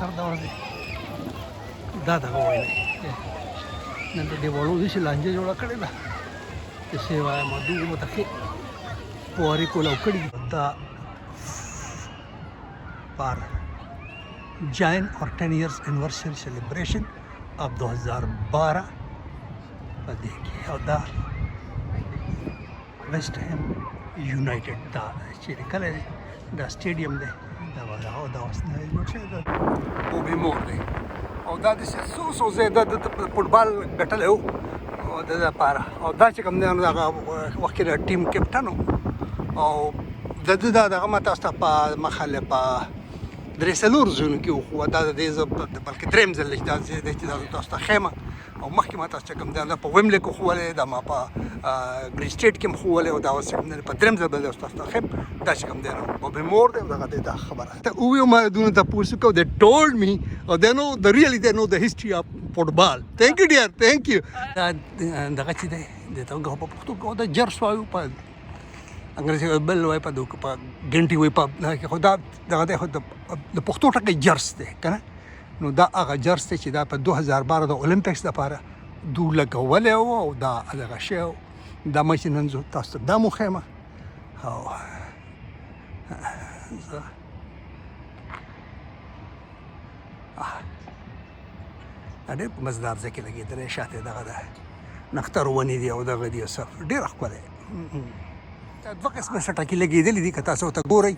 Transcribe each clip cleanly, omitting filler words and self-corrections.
اختر د ورځې دا دغه وایي نن د دیوالو داسې لانجه جوړه کړې ده چې څه وایم دوی مو ته ښې پوارې کولاو کړي دي دا پر جاین اور 10 ایئرس اینیورسری سیلیبریشن اب 2012 په دې کې او دا ویسټ هیم یونایټډ دا چې کله دا سټیډیم دی دا او دا اوس نه جوړ شوی دی بوبي مور دی او دا د څو زیاده د فوټبال ګټلی و او د لپاره او دا چې کوم دی نو دغه وخت کې د ټیم کپټن او د ده دا دغه ما تاسو ته په مخاله په درې څلور ځایونو کې وښوه دا د دې زه بلکې درېیم ځل چې دا ځای دی چې دا تاسو ته ښیم او مخکې ما تاسو چې کوم دی دا په ویملي کې ښوولی دا ما په ګرین سټیټ کې هم ښوولی او دا اوس چې کوم دی په درېیم ځل به تاسو ته ښیم دا چې کوم دی نو بوبي مور دی او دغه دی دا خبره ته وویل ما دونه تپوس وکړو they told me or they know the history of football thank you dear thank you دا دغه چې دی د ته په پښتو کې دا جرس وایو په انګریزي بل وای په دوک په ګنټي وای په خو دا دغه د پښتو ټکی جرس دی کنه نو دا هغه جرس دی چې دا په 2012 د اولمپیکس لپاره دوی لګولی و او دا دغه شی دا مې چې نن زه تاسو ته دا مخیمه او زه ډېر په مزدار ځای کې لګېدلی شاته دغه د نختر ونې دي او دغه دي ډېر ښکلی دوه قسمه سټکي لګېدلي دي که تاسو ورته ګورئ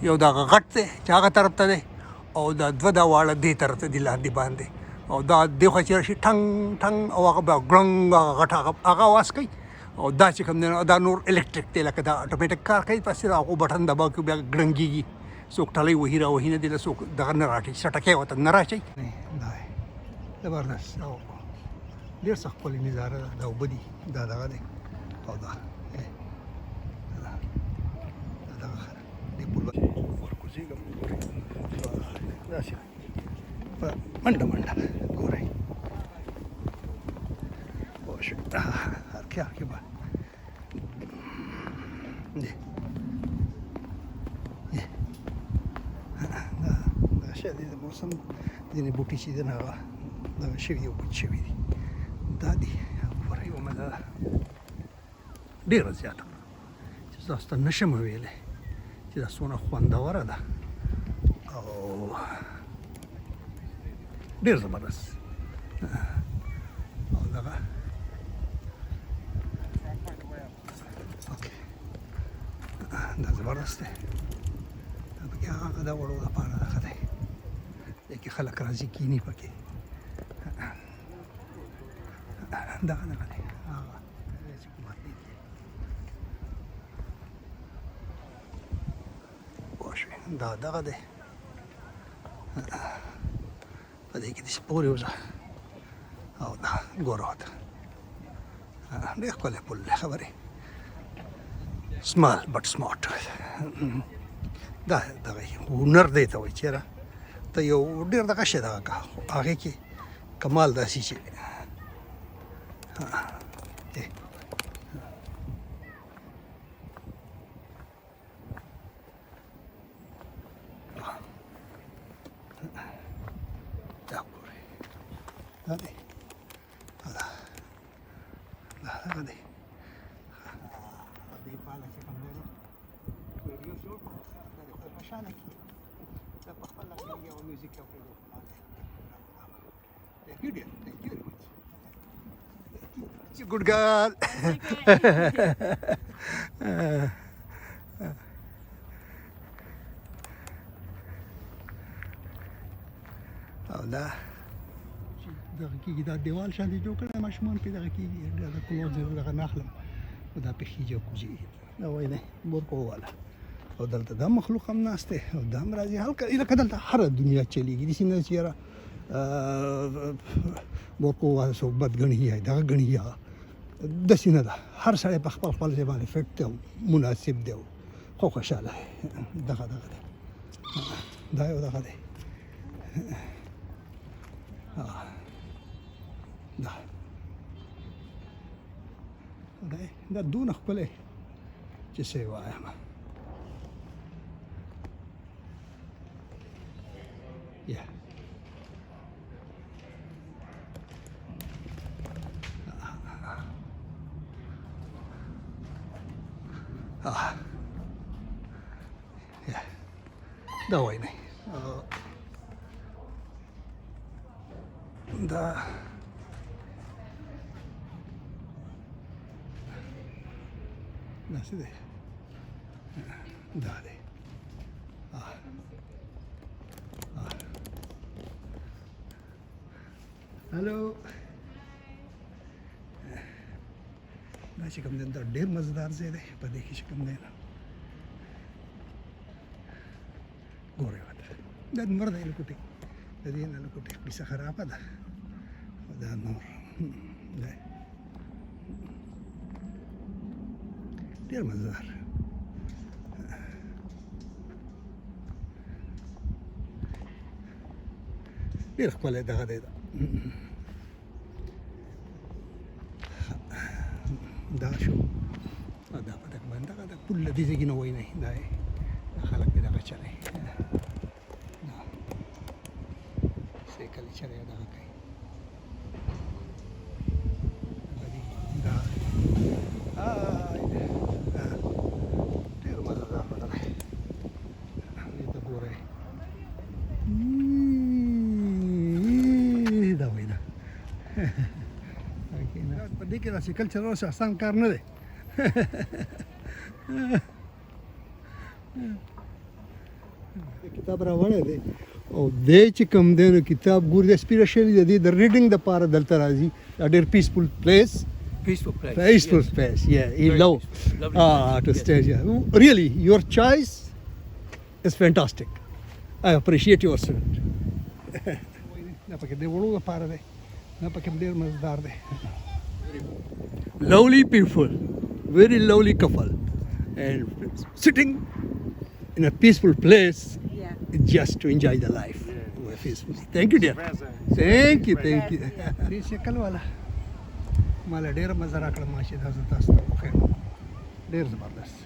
یو دغه غټ دی چې هغه طرف ته دی او دا دوه دا واړه دې طرف ته دي لاندې باندې او دا دې خوا چې راشي ټنګ ټنګ او هغه بیا ګړنګ هغه غټ هغه اواز کوي او دا چې کوم دی دا نور الکتریک دی لکه دا اټومیټک کار کوي پسې د هغو بټن دباو کې بیا ګړنګېږي څوک ټلی وهي راوهي نه دي له څوک دغه نه راټي سټکی ورته نه راچوي دا زبردست او ډېر څه ښکلې نظاره ده دا اوبه دي دا دغه دی او دا منډه منډه ګورئ پوه شئ هر کې به دا شی دی د موسم ځینې بوټي چې دي هغه دغه شوي او بوټ شوي دي دا دي ګورئ یوه مزه ده ډېره زیاته چې تاسو ته نه شم ویلی چې دا څونه خوندوره ده او ډېر زبردست او دغه دا زبردست دی دا پکې هغه د وړو لپاره دغه دی دې کې خلک راځي کیني پکې دغه دی هغه چې کوم دی دا دغه دی په دې کې داسې پورې وځه او دا ګوره ورته ډېر ښکلی پل دی خبرې سمال بټ سمارټ دا دغه هنر دی ته وایي چېره ته یو ډېر دغه شی دغه که هغې کې کمال داسې چې دا دی دا دغه دی دې پاله چې کوم دی نو ویډیو جوړ کړو دا د خپل په شانه کې دا په خپل لګېږي او میوزیک اورېدو Thank you dear, thank you very much. You're a good girl. او دا دغه کېږي دا دیوال شاندې جوړ کړی ماشومان پرې دغه کېږي دا کلوز دغه نه اخلم دا پې خېجي او کوزي دا وایي دی بورکو والا او دلته دا مخلوق هم ناست دی او دا هم راځي هلکه لکه دلته هره دنیا چلېږي داسې نه چې یاره بورکو والا څوک بد ګڼي یا دغه ګڼي یا داسې نه ده هر سړی په خپل خپل ځای باندې فټ دی او مناسب دی او خو خوشحاله دی دغه دی دا یو دغه دی دا دونه ښکلی چې څه یې وایم یا دا وای نه دا داسې دی دا دی هلو دا چې کوم دی دا ډېر مزدار ځای دی په دې کې چې کوم دی ګورئ ورته دا نور دی لکوټې د دې نه لکوټې کیسه خرابه ده دا نور دی ډېر مزدار ډېر ښکلی دغه دی دا شو دا په دغه باندې دغه د پل له دې ځای نه وایي نه دا خلک دې دغه چلی سیکل چلی دغه کوي دا ډېر مزدار دی دې ته ګورئ دا وایي دا په دې کې دا سیکل چلول آسان کار نه دی کتاب راوړی دی او دی چې کوم دی نو کتاب ګوري د اسپیریشنلی د دې د ریډینګ دپاره دلته راځي دا ډېر پیسفul place Peaceful place. Peaceful yes. place, yeah. You Very love peaceful. Lovely to place, stay here. Really, your choice is fantastic. I appreciate your student. دا پکې د وړو لپاره دی دا پکې ډېر مزدار دی lovely people, very lovely couple, and sitting in a peaceful place just to enjoy the life. Peacefully. Thank you, dear. Thank you. دې شکل والا مال ډېر مزه راکړه ماشي دا زه تاسو ته وښیم ډېر زبردست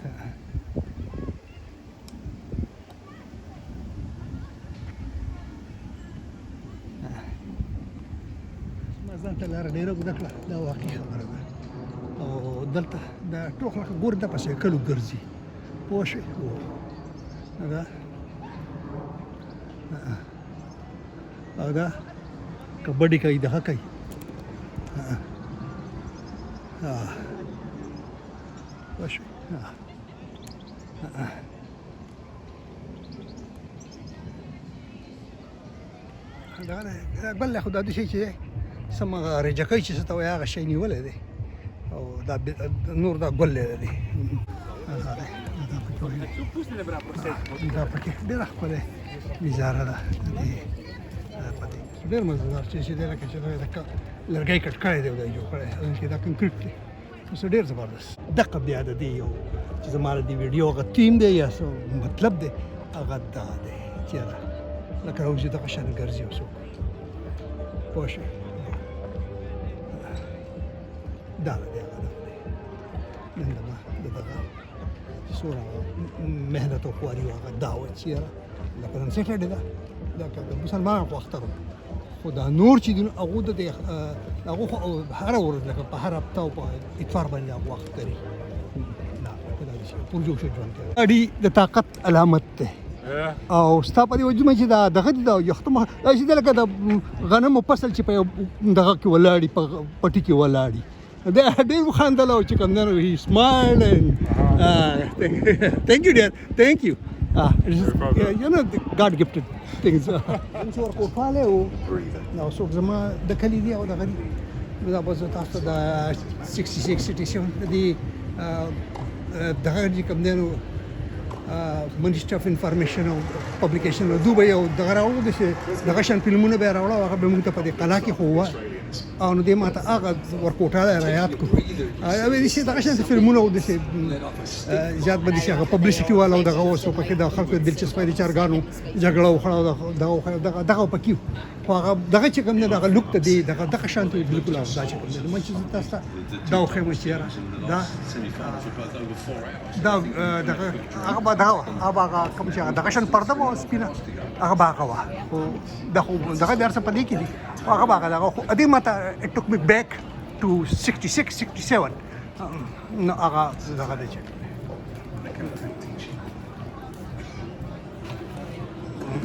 ما ځان ته لاره ډېره اوږده کړه دا واقعي خبره ده او دلته دا ټوخ لکه ګور ده په سایکلو ګرځي پوه شوې دا او دا کبډي کوي دغه کوي وشو دا بل له خدای دې شي چې سم رجکای چې څه ته وایي هغه شی نیولی دی او دا نور دا ګل دی دا پکې ډېره ښکلې نظاره ده ډېر مزدار چې دی لکه چې لرګی کټ کړی دی او دا جوړ کړی چې دا کنکریټ دی اوس ډېر زبردست دغه بیا د دې یو چې زما د دې ویډیو هغه تیم دی یا څه مطلب دی هغه دا دی چې لکه راوځي دغه شان ګرځي او څوک پوه شوې دا دی هغه نن زما د دغه څومره محنت او خواري و هغه دا وه چې لکه نن سیټرډې ده دا که د مسلمانانو خو اختر خو دا نور چې دي نو هغو د هغو خو هره ورځ لکه په هر هفته او په اتوار باندې هغه وخت لري پرجوش ژوند کوي ګاډي د طاقت علامت دی او ستا په دې وجود چې دا دغه دي دا یختمه داسې دی لکه د غنمو فصل چې په دغه کې ولاړي په پټي کې ولاړي دا ډېر وخندل او چې کوم دی نو هي smiled and thank you dear thank you you know the God gifted things څو ورکوټوالی او څوک زما د کلي دی او دغه دي دا به زه تاسو ته د 66 سټیشن د دې دغه چې کوم دی نو منیسټر اف انفارمیشن او پبلیکیشن او دوی یو دغه راوړو دغه شان فلمونه به راوړو هغه به موږ ته په دې قلا کې خو وه او نو دې ما ته هغه ورکوټالی رایاد کړو داسې دغه شان فلمونه او داسې زیات به داسې هغه پبلیسټي والا او دغه اوس پکې د خلکو دلچسپۍ د چرګانو جګړه وخوړه او دغه پکې وو خو هغه دغه چې کوم دی دغه لوک ته دی دغه شان ته بلکل دا چې کوم دی ما چې زه تاسو ته دا وښیم چې یاره دا دغه هغه به هغه کوم چې دغه شان پرده به وه سپینه هغه به هغه وه خو دغه د هر څه په دې کې دي هغه به هغه دغه خو ادې ما ته it took me back to 66 67 نو هغه دغه دی چې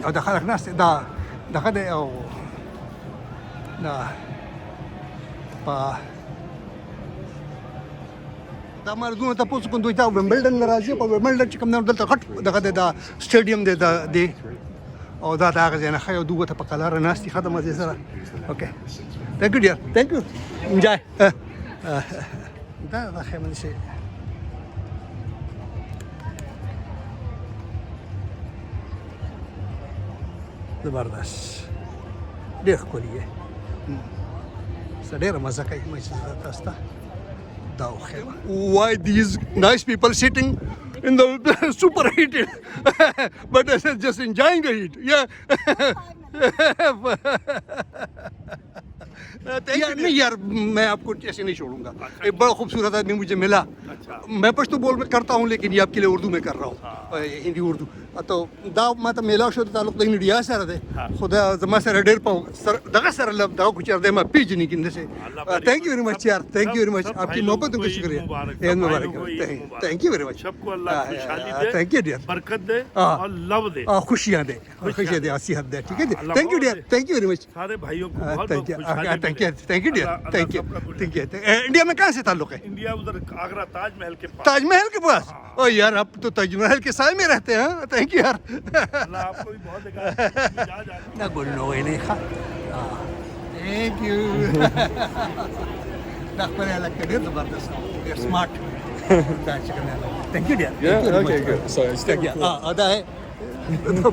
ادخلك ناس ده خد او ده دا مرزونه تاسو کوم دوی ته ومبلډن راځي په ومبلډن چې کوم نه دلته غټ دغه د سټیډیم دی او دا هغه ځای نه خو دوه ته په قلاره ناستي خدمه دي سره اوکې ثانک یو ډیر ثانک یو انجوy دا خیمه شي زبردست ډیر ښکلی دی ډېره مزه کوي مې چې تاسو ته دا وښیم why these nice people sitting in the super heated but just enjoying the heat yeah नहीं यार मैं आपको ऐसे नहीं छोड़ूंगा एक बड़ा खूबसूरत आदमी मुझे मिला मैं पश्तो बोल में करता हूँ लेकिन ये आपके लिए उर्दू में कर रहा हूँ हिंदी उर्दू तो दा मतलब मेला शो तालुक द इंडिया सर दे खुदा जमा सर डेर पाऊँ सर दगा सर लब दाव कुछ दे मैं पीज नहीं किंदे से थैंक यू वेरी मच यार थैंक यू वेरी मच आपकी मोहब्बत को शुक्रिया एंड मुबारक थैंक यू वेरी मच सबको अल्लाह खुशहाली दे थैंक यू डियर बरकत दे और लव दे खुशियाँ दे सेहत दे ठीक है thank you dear thank you very much सारे भाइयों को बहुत थैंक यू खुशहाली thank you dear thank you India में कहाँ से ताल्लुक है इंडिया उधर आगरा ताजमहल के पास ताजमहल के पास ओ यार आप तो ताजमहल के साए में रहते हैं थैंक यू यार अल्लाह आपको भी बहुत ना बोलो नहीं खा थैंक यू डॉक्टर अलग के लिए जबरदस्त you are smart thank you dear okay, good. Sorry, thank you अदा है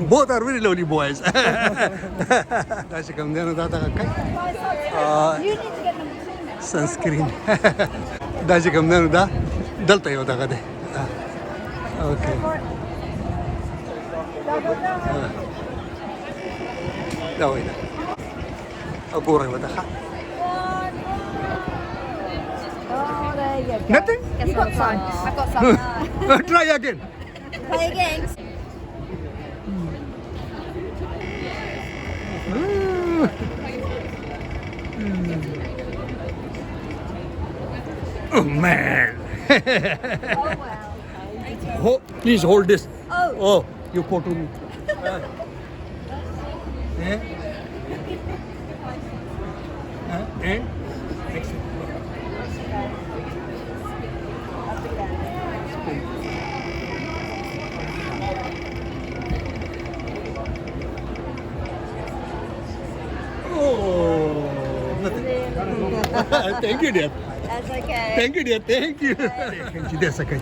both are very lovely boys that's come then that You need to get number 2 now. sunscreen that's come then da dalta yo daga de okay لا وين أبوري ودخل Oh, there you go. Nothing? You got some. I've got some. try again Play again. oh man Oh, wow. please hold this Oh. you photo me and thank you dear That's okay. thank you dear thank you that's okay